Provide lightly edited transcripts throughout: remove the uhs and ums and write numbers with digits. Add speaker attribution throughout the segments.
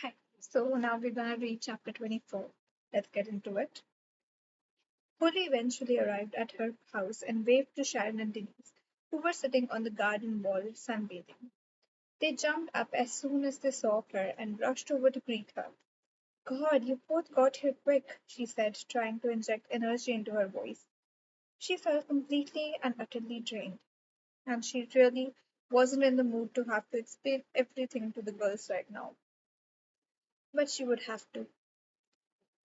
Speaker 1: Hi. So now we're gonna read chapter 24. Let's get into it. Holly eventually arrived at her house and waved to Sharon and Denise, who were sitting on the garden wall sunbathing. They jumped up as soon as they saw her and rushed over to greet her. God, you both got here quick, she said, trying to inject energy into her voice. She felt completely and utterly drained, and she really wasn't in the mood to have to explain everything to the girls right now. But she would have to.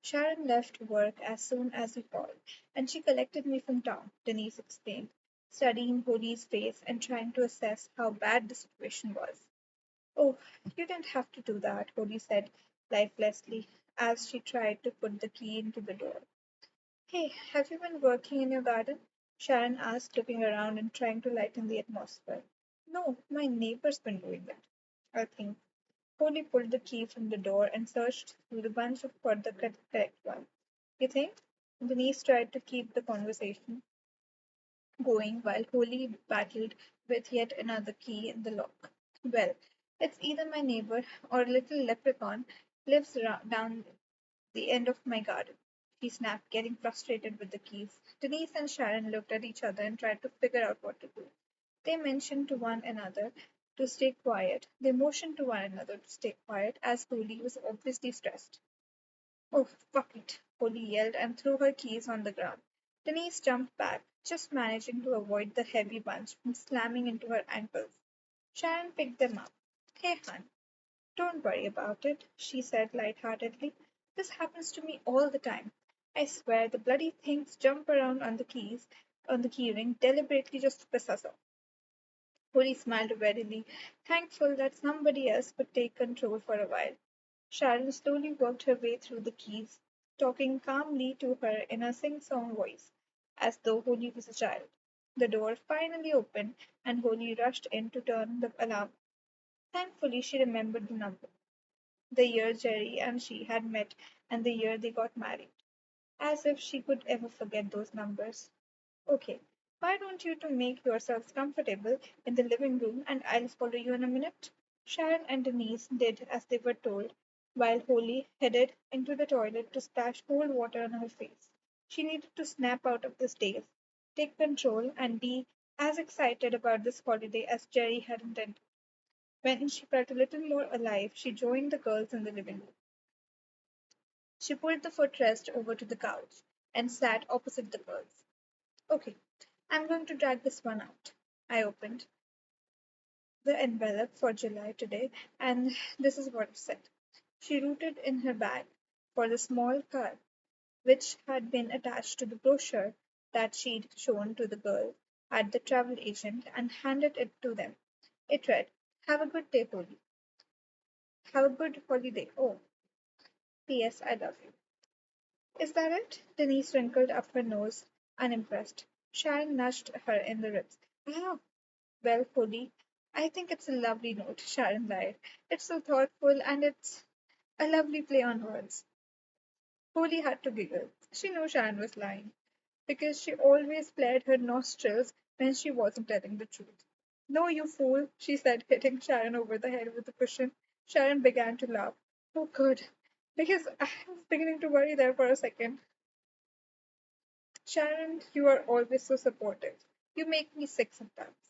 Speaker 1: Sharon left work as soon as we called, and she collected me from town, Denise explained, studying Holly's face and trying to assess how bad the situation was. Oh, you didn't have to do that, Holly said lifelessly as she tried to put the key into the door. Hey, have you been working in your garden? Sharon asked, looking around and trying to lighten the atmosphere. No, my neighbor's been doing that, I think. Holly pulled the key from the door and searched through the bunch for the correct one. You think? Denise tried to keep the conversation going while Holly battled with yet another key in the lock. Well, it's either my neighbor or a little leprechaun lives down the end of my garden. She snapped, getting frustrated with the keys. Denise and Sharon looked at each other and tried to figure out what to do. They mentioned to one another to stay quiet. They motioned to one another to stay quiet as Holly was obviously stressed. Oh, fuck it, Polly yelled and threw her keys on the ground. Denise jumped back, just managing to avoid the heavy bunch from slamming into her ankles. Sharon picked them up. Hey, hon, don't worry about it, she said lightheartedly. This happens to me all the time. I swear the bloody things jump around on the keyring, deliberately just to piss us off. Polly smiled wearily, thankful that somebody else could take control for a while. Sharon slowly worked her way through the keys, talking calmly to her in a sing-song voice, as though Holly was a child. The door finally opened, and Holly rushed in to turn the alarm. Thankfully, she remembered the number, the year Jerry and she had met, and the year they got married. As if she could ever forget those numbers. Okay, why don't you two make yourselves comfortable in the living room and I'll follow you in a minute? Sharon and Denise did as they were told, while Holly headed into the toilet to splash cold water on her face. She needed to snap out of this daze, take control, and be as excited about this holiday as Jerry had intended. When she felt a little more alive, she joined the girls in the living room. She pulled the footrest over to the couch and sat opposite the girls. Okay, I'm going to drag this one out. I opened the envelope for July today, and this is what it said. She rooted in her bag for the small card which had been attached to the brochure that she'd shown to the girl at the travel agent and handed it to them. It read, Have a good day, Polly. Have a good holiday. Oh, P.S. I love you. Is that it? Denise wrinkled up her nose, unimpressed. Sharon nudged her in the ribs. Ah, well, Polly, I think it's a lovely note, Sharon lied. It's so thoughtful and it's a lovely play on words. Polly had to giggle. She knew Sharon was lying because she always flared her nostrils when she wasn't telling the truth. No, you fool, she said, hitting Sharon over the head with a cushion. Sharon began to laugh. Oh, good, because I was beginning to worry there for a second. Sharon, you are always so supportive. You make me sick sometimes.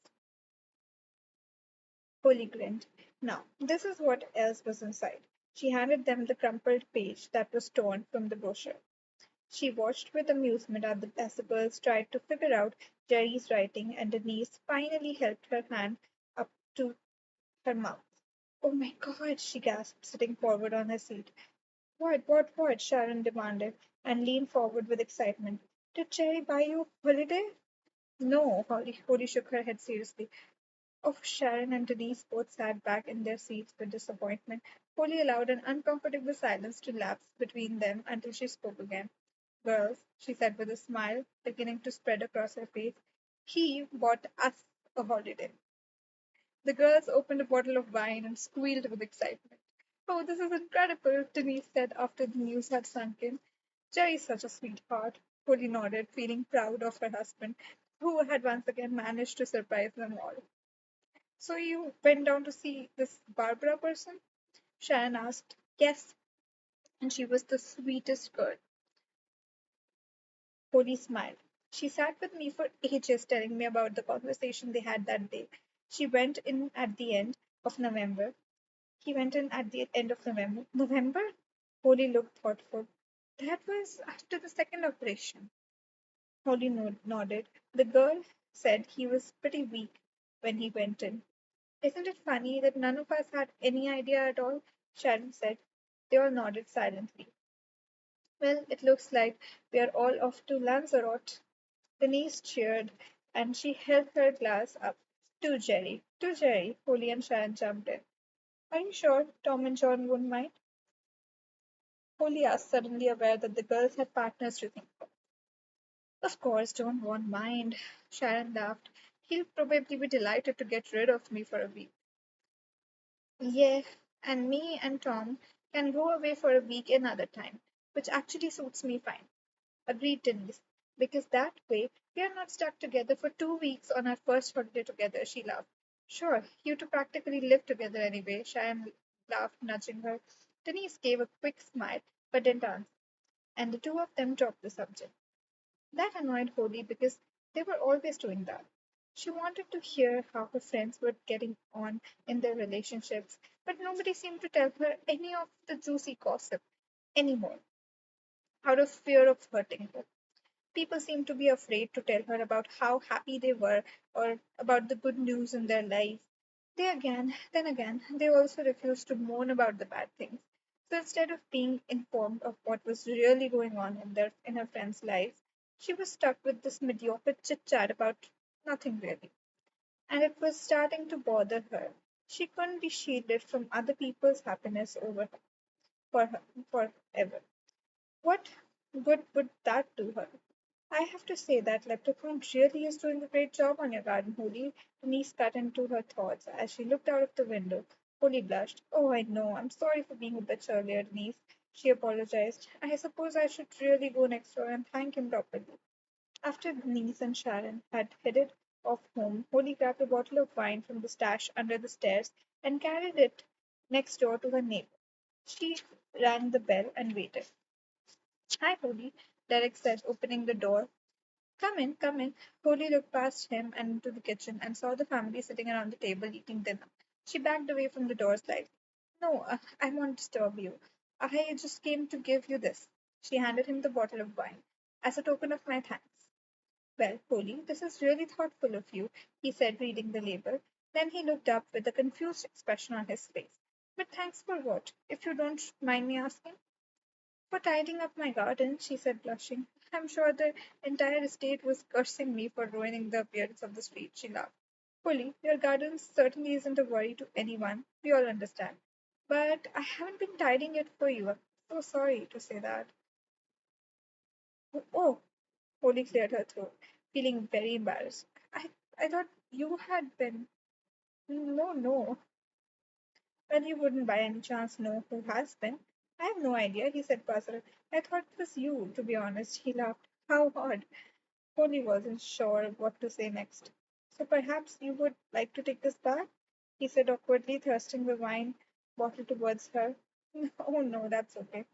Speaker 1: Polly grinned. Now, this is what else was inside. She handed them the crumpled page that was torn from the brochure. She watched with amusement as the girls tried to figure out Jerry's writing, and Denise finally helped her hand up to her mouth. Oh my God, she gasped, sitting forward on her seat. What? Sharon demanded, and leaned forward with excitement. Did Jerry buy you a holiday? No, Holly shook her head seriously. Oh, Sharon and Denise both sat back in their seats with disappointment. Polly allowed an uncomfortable silence to lapse between them until she spoke again. Girls, she said with a smile beginning to spread across her face, he bought us a holiday. The girls opened a bottle of wine and squealed with excitement. Oh, this is incredible, Denise said after the news had sunk in. Jerry's such a sweetheart. Polly nodded, feeling proud of her husband, who had once again managed to surprise them all. So you went down to see this Barbara person? Sharon asked. Yes, and she was the sweetest girl. Polly smiled. She sat with me for ages telling me about the conversation they had that day. She went in at the end of November. He went in at the end of November. November? Polly looked thoughtful. That was after the second operation. Polly nodded. The girl said he was pretty weak when he went in. Isn't it funny that none of us had any idea at all? Sharon said. They all nodded silently. Well, it looks like we are all off to Lanzarote. Denise cheered, and she held her glass up. To Jerry. To Jerry. Polly and Sharon jumped in. Are you sure Tom and John won't mind? Polly asked, suddenly aware that the girls had partners to think of. Of course, John won't mind. Sharon laughed. He'll probably be delighted to get rid of me for a week. Yeah, and me and Tom can go away for a week another time, which actually suits me fine. Agreed, Denise. Because that way we are not stuck together for 2 weeks on our first holiday together, she laughed. Sure, you two practically live together anyway, Sharon laughed, nudging her. Denise gave a quick smile, but didn't answer, and the two of them dropped the subject. That annoyed Holly because they were always doing that. She wanted to hear how her friends were getting on in their relationships, but nobody seemed to tell her any of the juicy gossip anymore, out of fear of hurting her. People seemed to be afraid to tell her about how happy they were or about the good news in their life. Then again, they also refused to moan about the bad things. So instead of being informed of what was really going on in her friend's life, she was stuck with this mediocre chit chat about nothing really. And it was starting to bother her. She couldn't be shielded from other people's happiness for her forever. What good would that do her? I have to say that Leprechaun really is doing a great job on your garden, Holly. Denise cut into her thoughts as she looked out of the window. Holly blushed. Oh, I know. I'm sorry for being a bitch earlier, Denise. She apologized. I suppose I should really go next door and thank him properly. After Denise and Sharon had headed off home, Holly grabbed a bottle of wine from the stash under the stairs and carried it next door to her neighbor. She rang the bell and waited. Hi, Holly, Derek said, opening the door. Come in, come in. Holly looked past him and into the kitchen and saw the family sitting around the table eating dinner. She backed away from the door slightly. No, I won't disturb you. I just came to give you this. She handed him the bottle of wine as a token of my thanks. Well, Holly, this is really thoughtful of you, he said, reading the label. Then he looked up with a confused expression on his face. But thanks for what, if you don't mind me asking? For tidying up my garden, she said, blushing. I'm sure the entire estate was cursing me for ruining the appearance of the street, she laughed. Polly, your garden certainly isn't a worry to anyone. We all understand. But I haven't been tidying it for you. I'm so sorry to say that. Oh, Polly cleared her throat, feeling very embarrassed. I thought you had been. No, no. Well, you wouldn't by any chance know who has been. I have no idea, he said, puzzled. I thought it was you, to be honest. He laughed. How odd. Polly wasn't sure what to say next. So perhaps you would like to take this back? He said awkwardly, thrusting the wine bottle towards her. Oh no, that's okay.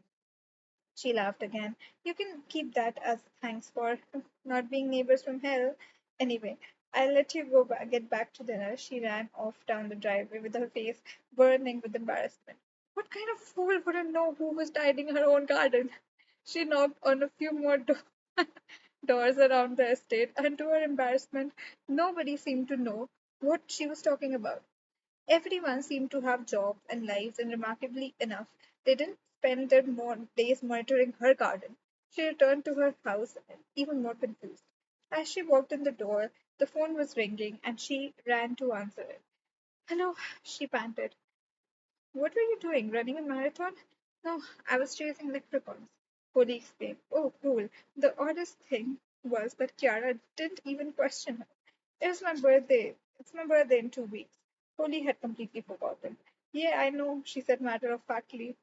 Speaker 1: She laughed again. You can keep that as thanks for not being neighbors from hell. Anyway, I'll let you go back, get back to dinner. She ran off down the driveway with her face burning with embarrassment. What kind of fool wouldn't know who was tidying her own garden? She knocked on a few more doors around the estate, and to her embarrassment, nobody seemed to know what she was talking about. Everyone seemed to have jobs and lives, and remarkably enough, they didn't spend their days monitoring her garden. She returned to her house even more confused. As she walked in the door, the phone was ringing, and she ran to answer it. Hello, she panted. What were you doing? Running a marathon? No, I was chasing leprechauns. Polly explained. Oh, cool. The oddest thing was that Kiara didn't even question her. It was my birthday. It's my birthday in 2 weeks. Polly had completely forgotten. Yeah, I know, she said matter of factly.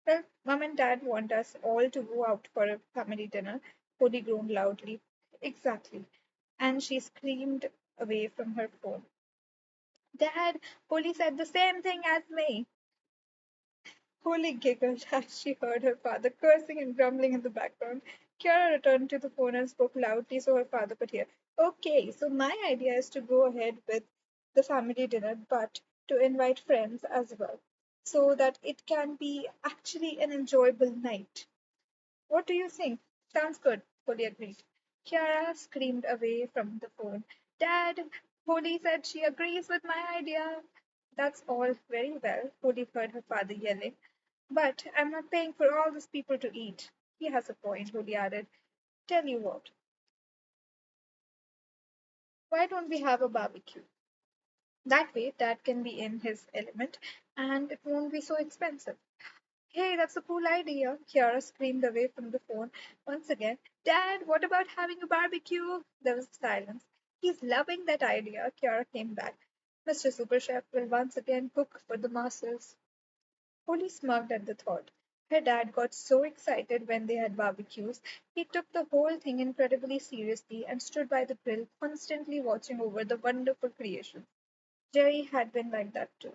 Speaker 1: Well, Mom and Dad want us all to go out for a family dinner. Polly groaned loudly. Exactly. And she screamed away from her phone. Dad, Polly said the same thing as me. Holly giggled as she heard her father cursing and grumbling in the background. Kiara returned to the phone and spoke loudly so her father could hear. Okay, so my idea is to go ahead with the family dinner, but to invite friends as well, so that it can be actually an enjoyable night. What do you think? Sounds good, Holly agreed. Kiara screamed away from the phone. Dad, Holly said she agrees with my idea. That's all very well, Holly heard her father yelling. But I'm not paying for all these people to eat. He has a point, Holly added. Tell you what, why don't we have a barbecue? That way, Dad can be in his element and it won't be so expensive. Hey, that's a cool idea. Kiara screamed away from the phone once again. Dad, what about having a barbecue? There was silence. He's loving that idea. Kiara came back. Mr. Super Chef will once again cook for the masses. Polly smirked at the thought. Her dad got so excited when they had barbecues, he took the whole thing incredibly seriously and stood by the grill, constantly watching over the wonderful creation. Jerry had been like that too.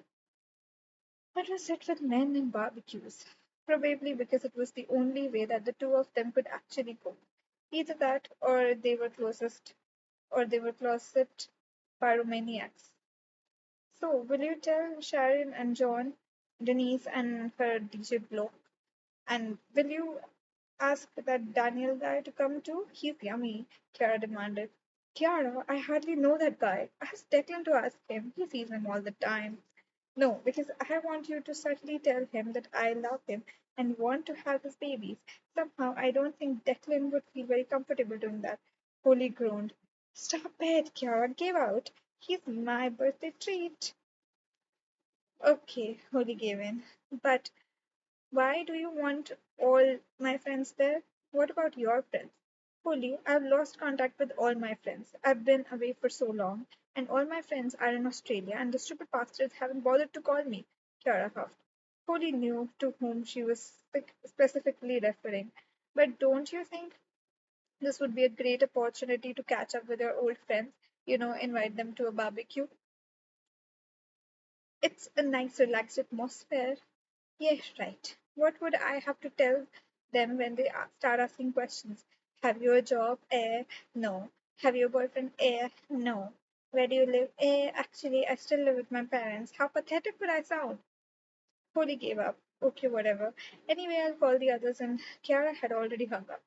Speaker 1: What was it with men and barbecues? Probably because it was the only way that the two of them could actually cook. Either that or they were closet pyromaniacs. So, will you tell Sharon and John, Denise and her DJ Block, and will you ask that Daniel guy to come too? He's yummy, Clara demanded. Kiara, I hardly know that guy. Ask Declan to ask him. He sees him all the time. No, because I want you to subtly tell him that I love him and want to have his babies. Somehow, I don't think Declan would feel very comfortable doing that. Polly groaned. Stop it, Kiara. Give out. He's my birthday treat. Okay, Holly gave in. But why do you want all my friends there? What about your friends? Holly, I've lost contact with all my friends. I've been away for so long, and all my friends are in Australia, and the stupid bastards haven't bothered to call me. Clara huffed. Holly knew to whom she was specifically referring. But don't you think this would be a great opportunity to catch up with your old friends? Invite them to a barbecue. It's a nice, relaxed atmosphere. Yes, right. What would I have to tell them when they start asking questions? Have you a job? No. Have you a boyfriend? No. Where do you live? Actually, I still live with my parents. How pathetic would I sound? Holly gave up. Okay, whatever. Anyway, I'll call the others, and Kiara had already hung up.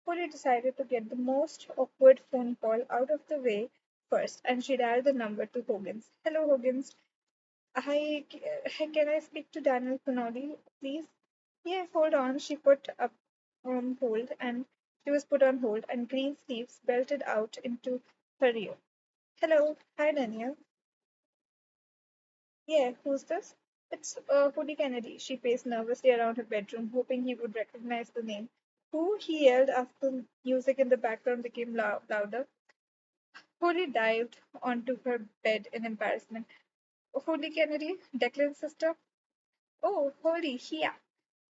Speaker 1: Holly decided to get the most awkward phone call out of the way first, and she dialed the number to Hogan's. Hello, Hogan's. Hi, can I speak to Daniel Connolly, please? Yeah, hold on. She put up on hold and she was put on hold and green sleeves belted out into her ear. Hello. Hi, Daniel. Yeah, who's this? It's Hoodie Kennedy. She paced nervously around her bedroom, hoping he would recognize the name. Who? He yelled as the music in the background became louder. Hoodie dived onto her bed in embarrassment. Hoodie Kennedy, Declan's sister? Oh, holy, yeah.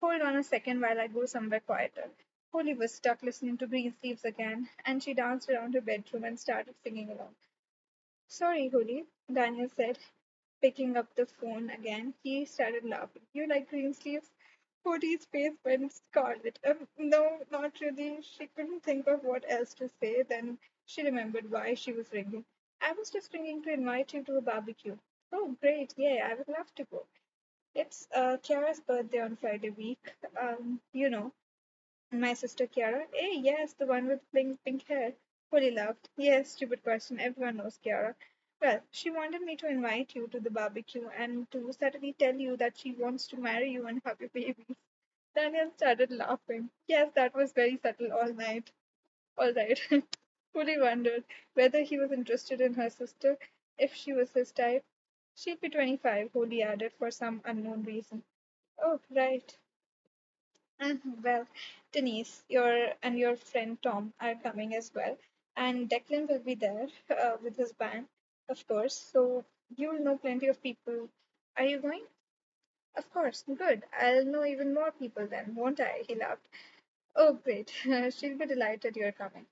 Speaker 1: Hold on a second while I go somewhere quieter. Holly was stuck listening to Green Sleeves again, and she danced around her bedroom and started singing along. Sorry, Holly, Daniel said, picking up the phone again. He started laughing. You like Green Sleeves? Holly's face went scarlet. No, not really. She couldn't think of what else to say. Then she remembered why she was ringing. I was just ringing to invite you to a barbecue. Oh, great. Yeah, I would love to go. It's Kiara's birthday on Friday week. My sister Kiara. Hey, yes, the one with pink hair. Fully laughed. Yes, stupid question. Everyone knows Kiara. Well, she wanted me to invite you to the barbecue and to suddenly tell you that she wants to marry you and have your babies. Daniel started laughing. Yes, that was very subtle all night. All right. Fully wondered whether he was interested in her sister, if she was his type. She'd be 25, Holly added for some unknown reason. Oh, right. Well, Denise, your friend Tom are coming as well, and Declan will be there with his band, of course. So you'll know plenty of people. Are you going? Of course. Good. I'll know even more people then, won't I? He laughed. Oh, great. She'll be delighted you're coming.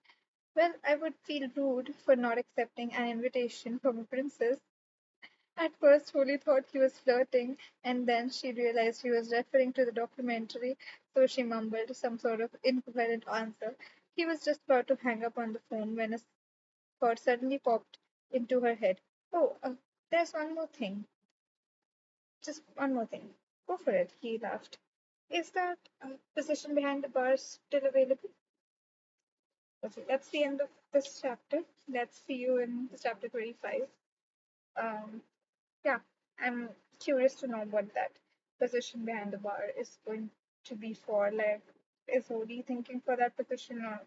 Speaker 1: Well, I would feel rude for not accepting an invitation from a princess. At first, Holly thought he was flirting, and then she realized he was referring to the documentary, so she mumbled some sort of incoherent answer. He was just about to hang up on the phone when a thought suddenly popped into her head. Oh, there's one more thing. Just one more thing. Go for it, he laughed. Is that position behind the bar still available? Okay, that's the end of this chapter. Let's see you in the chapter 25. Um, yeah, I'm curious to know what that position behind the bar is going to be for. Like, is Odie thinking for that position, or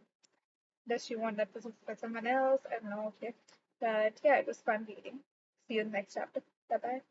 Speaker 1: does she want that position for someone else? I don't know. Okay, but yeah, it was fun reading. See you in the next chapter. Bye bye.